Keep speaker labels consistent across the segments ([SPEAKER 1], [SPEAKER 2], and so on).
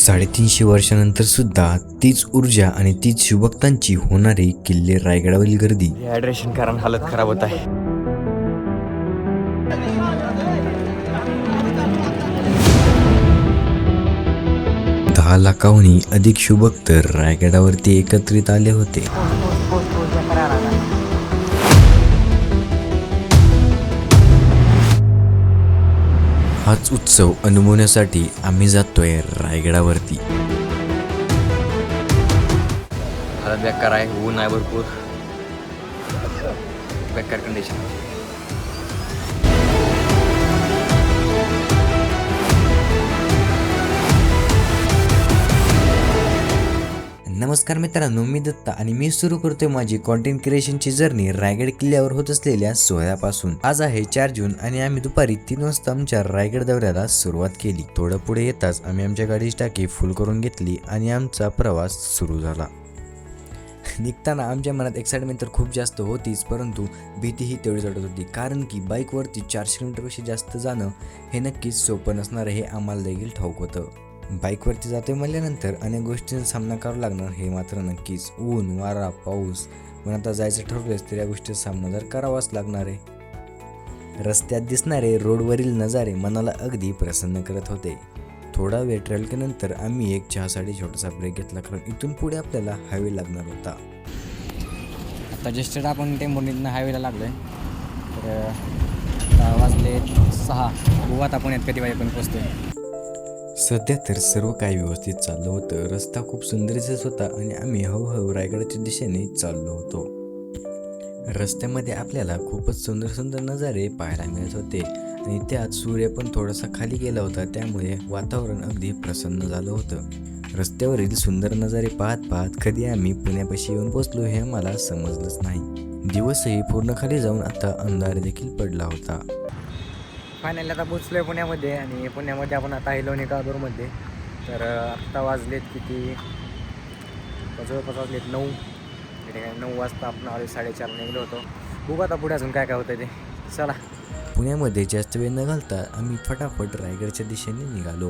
[SPEAKER 1] 350 वर्षानंतर सुद्धा तीच ऊर्जा आणि तीच शिवभक्तांची होणारी किल्ले रायगडावरील गर्दी.
[SPEAKER 2] हायड्रेशन कारण हालत खराब होत आहे.
[SPEAKER 1] दहा लाखाहूनही अधिक शिवभक्त रायगडावरती एकत्रित आले होते. हाच उत्सव अनुभवण्यासाठी आम्ही जातोय रायगडावरती.
[SPEAKER 2] हालत बेकार आहे, ऊन आहे भरपूर, बेकार कंडिशन.
[SPEAKER 1] नमस्कार मित्रांनो, मी दत्ता आणि मी सुरू करतोय माझी कॉन्टेंट क्रिएशनची जर्नी रायगड किल्ल्यावर होत असलेल्या सोहळ्यापासून. आज आहे 4 जून आणि आम्ही दुपारी 3 वाजता आमच्या रायगड दौऱ्याला सुरुवात केली. थोडं पुढे येताच आम्ही आमच्या गाडीची टाकी फुल करून घेतली आणि आमचा प्रवास सुरू झाला. निघताना आमच्या मनात एक्साइटमेंट तर खूप जास्त होतीच, परंतु भीतीही तेवढीच वाटत होती, कारण की बाईकवरती 400 किलोमीटरपेक्षा जास्त जाणं हे नक्कीच सोपं नसणार हे आम्हाला देखील ठाऊक होतं. बाईकवरती जातोय म्हणल्यानंतर अनेक गोष्टींचा सामना करावा लागणार हे मात्र नक्कीच. ऊन, वारा, पाऊस, पण आता जायचं ठरवलंच तर या गोष्टीचा सामना जर करावाच लागणार आहे. रस्त्यात दिसणारे रोडवरील नजारे मनाला अगदी प्रसन्न करत होते. थोडा वेळ ट्रॅव्हल केल्यानंतर आम्ही एक चहासाठी छोटासा ब्रेक घेतला, कारण इथून पुढे आपल्याला हायवे लागणार होता.
[SPEAKER 3] आता जस्ट आपण टेंबूरनीतनं हायवेला लागलो आहे. तर वाजले 6. बघू आता पुण्यात कधी वाजेपर्यंत पोचतोय.
[SPEAKER 1] सध्या तर सर्व काही व्यवस्थित चाललं होतं. रस्ता खूप सुंदर दिसत होता आणि आम्ही हळूहळू रायगडाच्या दिशेने चाललो होतो. रस्त्यामध्ये आपल्याला खूपच सुंदर सुंदर नजारे पाहायला मिळत होते आणि त्यात सूर्य पण थोडासा खाली गेला होता, त्यामुळे वातावरण अगदी प्रसन्न झालं होतं. रस्त्यावरील सुंदर नजारे पाहत पाहत कधी आम्ही पुण्यापाशी येऊन पोचलो हे मला समजलंच नाही. दिवसही पूर्ण खाली जाऊन आता अंधार देखील पडला होता.
[SPEAKER 3] फायनली आता पोचलो आहे पुण्यामध्ये, आणि पुण्यामध्ये आपण आता आहे लोणी काळभोरमध्ये. तर आत्ता वाजलेत किती, जवळपास वाजलेत 9. इथे काय 9 वाजता आपण 4:30 निघलो होतो. बघू आता पुढे अजून काय काय होतं ते. चला.
[SPEAKER 1] पुण्यामध्ये जास्त वेळ न घालता आम्ही फटाफट रायगडच्या दिशेने निघालो.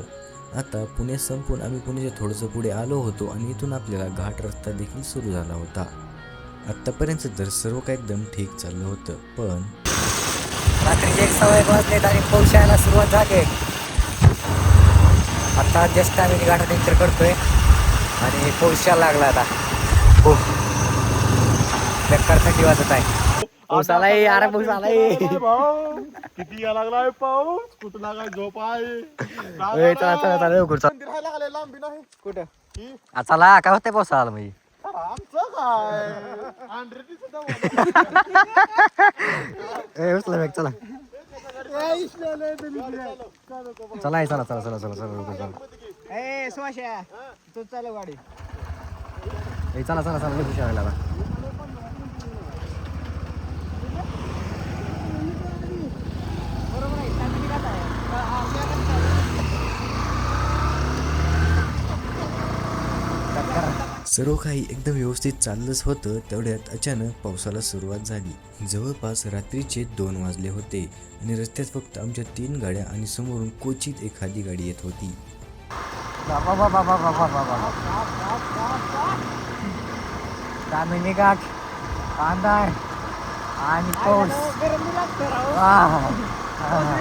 [SPEAKER 1] आता पुणे संपून आम्ही पुण्याच्या थोडंसं पुढे आलो होतो आणि इथून आपल्याला घाट रस्ता देखील सुरू झाला होता. आत्तापर्यंत तर सर्व काही एकदम ठीक चाललं होतं, पण
[SPEAKER 3] रात्रीचे 1:15 वाजलेत आणि पाऊस यायला सुरुवात झाली. आता जस्ट आम्ही घाटात एंटर करतोय आणि पाऊस यायला लागला आता. हो, बेकार थंडी वाजत आहे. पाऊस आलाय, अरे पाऊस आलाय.
[SPEAKER 4] किती या लागलाय पाऊस, कुठं लागाय झोप आहे.
[SPEAKER 3] चला चला चला लवकर चला.
[SPEAKER 4] लांबी नाही
[SPEAKER 3] कुठं चला, काय होतंय पाऊस आला म्हणजे.
[SPEAKER 4] आमचं काय अंड्रेटी सुद्धा
[SPEAKER 3] उचला बॅग, चला चला चला चला चला चला चला लवकर चला. ए सुभाषा, तू चालव गाडी. चला चला चला लवकर शाळेला.
[SPEAKER 1] सर्व काही एकदम व्यवस्थित चाललंच होतं. तेवढ्यात अचानक पावसाला सुरुवात झाली. जवळपास रात्रीचे 2 वाजले होते आणि रस्त्यात फक्त आमच्या 3 गाड्या आणि समोरून क्वचित एखादी गाडी येत होती.
[SPEAKER 3] दामिनी घाट, अंधार आणि पाऊस.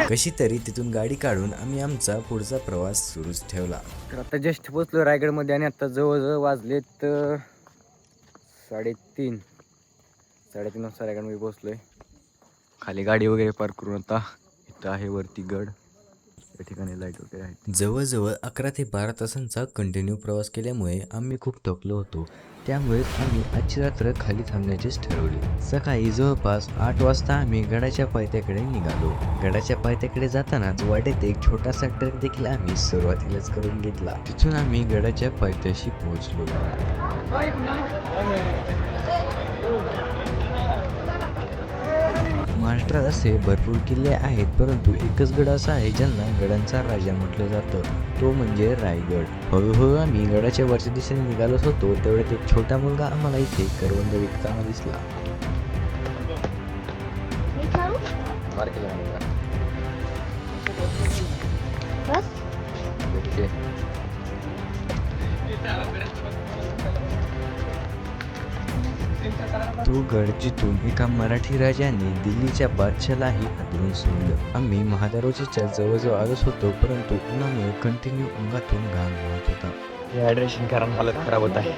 [SPEAKER 1] कशी तरी तिथून गाडी काढून आम्ही आमचा पुढचा प्रवास सुरूच ठेवला.
[SPEAKER 3] तर आता जस्ट पोचलो रायगडमध्ये आणि आता जवळजवळ वाजलेत 3:30. 3:30 वाजता रायगडमध्ये पोचलोय. खाली गाडी वगैरे पार्क करून आता इथं आहे वरती गड. या ठिकाणी लाईट वगैरे आहे.
[SPEAKER 1] जवळजवळ 11 ते 12 तासांचा कंटिन्यू प्रवास केल्यामुळे आम्ही खूप थकलो होतो, त्यामुळे आम्ही आजची रात्र खाली थांबण्याचेच ठरवले. सकाळी जवळपास 8 वाजता आम्ही गडाच्या पायथ्याकडे निघालो. गडाच्या पायथ्याकडे जातानाच वाटेत एक छोटासा ट्रेक देखील आम्ही सुरुवातीलाच करून घेतला. तिथून आम्ही गडाच्या पायथ्याशी पोहोचलो. महाराष्ट्रात असे भरपूर किल्ले आहेत, परंतु एकच गड असा आहे ज्यांना गडांचा राजा म्हटलं जातं, तो म्हणजे रायगड. हळूहळू आम्ही गडाच्या वरच्या दिशेने निघालोच होतो, तेवढ्यात एक छोटा मुलगा आम्हाला इथे करवंद विकताना दिसला. तो गड जिथून एका मराठी राजाने दिल्लीच्या बादशालाही हादरून सोडलं. आम्ही महादरवाजेच्या जवळजवळ आलोच होतो, परंतु उन्हामुळे कंटिन्यू अंगातून घाम वाहत होता.
[SPEAKER 2] हायड्रेशन कारण हालत खराब होत आहे.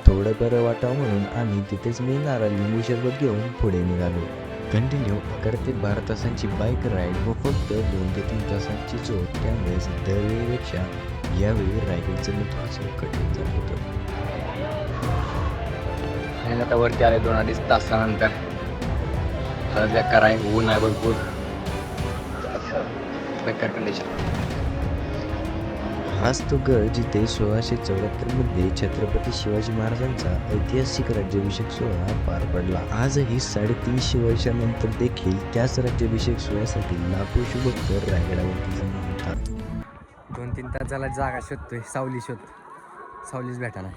[SPEAKER 1] थोडं बरं वाटावं म्हणून आम्ही तिथेच मिळणारा लिंबू सरबत घेऊन पुढे निघालो. कंटिन्यू 11 ते 12 तासांची बाईक राईड व फक्त 2 ते 3 तासांची झोप, त्यामुळेच दरवेळीपेक्षा यावेळी रायगडचं महत्त्वाचं कठीण झालं होतं.
[SPEAKER 2] आणि आता वरती आले 2-2.5 तासानंतर. हालत बेकार आहे, ऊन आहे भरपूर, बेकार कंडिशन.
[SPEAKER 1] हाच तो गड जिथे 1674 मध्ये छत्रपती शिवाजी महाराजांचा ऐतिहासिक राज्याभिषेक सोहळा पार पडला. आजही 350 वर्षानंतर देखील त्याच राज्याभिषेक सोहळ्यासाठी लाखो शुभभक्त रायगडावरती जमा होतात.
[SPEAKER 3] 2-3 तास झाला जागा शोधतोय, सावलीच भेटा नाही.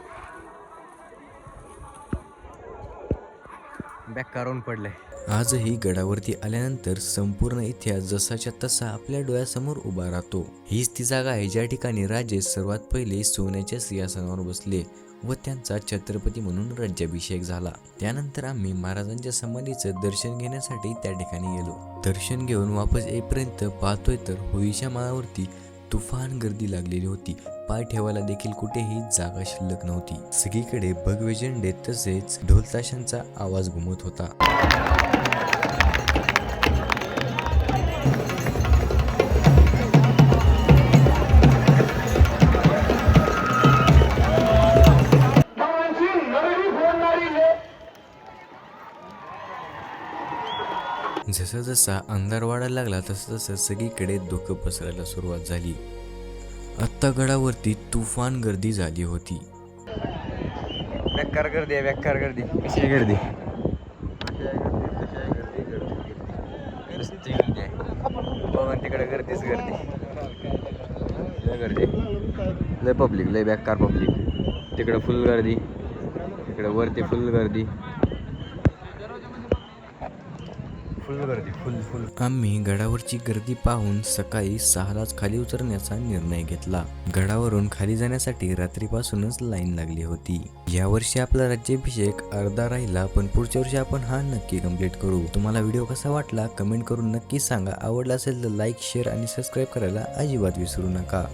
[SPEAKER 3] बेकार ऊन पडलंय.
[SPEAKER 1] आजही गडावरती आल्यानंतर संपूर्ण इतिहास जसाच्या तसा आपल्या डोळ्यासमोर उभा राहतो. हीच ती जागा आहे ज्या ठिकाणी राजे सर्वात पहिले सोन्याच्या सिंहासनावर बसले व त्यांचा छत्रपती म्हणून राज्याभिषेक झाला. त्यानंतर आम्ही महाराजांच्या समाधीचं दर्शन घेण्यासाठी त्या ठिकाणी गेलो. दर्शन घेऊन वापस येईपर्यंत पाहतोय तर होळीच्या माळावरती तुफान गर्दी लागलेली होती. पाय ठेवायला देखील कुठेही जागा शिल्लक नव्हती. सगळीकडे भगवे झेंडे तसेच ढोल ताशांचा आवाज घुमत होता. जसा जसा अंधार वाढायला लागला तसं तसं सगळीकडे धुकं पसरायला सुरुवात झाली. आत्ता गडावरती तुफान गर्दी झाली होती.
[SPEAKER 3] बेकार गर्दी आहे, बेकार गर्दी.
[SPEAKER 2] कशी आहे गर्दी?
[SPEAKER 3] बघून तिकडे गर्दीच गर्दी.
[SPEAKER 2] लय गर्दी, लय पब्लिक, लय बेकार पब्लिक. तिकडं फुल गर्दी, तिकडं वरती फुल गर्दी.
[SPEAKER 1] आम्ही गडावरची गर्दी पाहून सकाळी 6लाच खाली उतरण्याचा निर्णय घेतला. गडावरून खाली जाण्यासाठी रात्रीपासूनच लाईन लागली होती. यावर्षी आपला राज्याभिषेक अर्धा राहिला, पण पुढच्या वर्षी आपण हा नक्की कंप्लीट करू. तुम्हाला व्हिडिओ कसा वाटला कमेंट करून नक्की सांगा. आवडला असेल तर लाईक, शेअर आणि सबस्क्राईब करायला अजिबात विसरू नका.